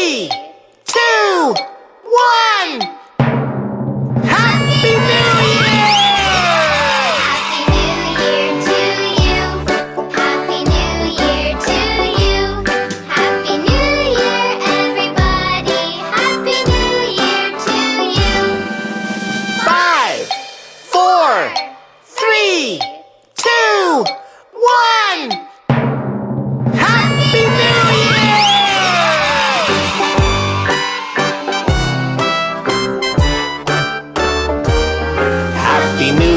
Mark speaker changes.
Speaker 1: 3, 2, 1. Happy New Year!
Speaker 2: Happy New Year to you. Happy New Year to you. Happy New Year, everybody. Happy New Year to you.
Speaker 1: 5, 4, 3, 2, 1. Happy New Year! Happy New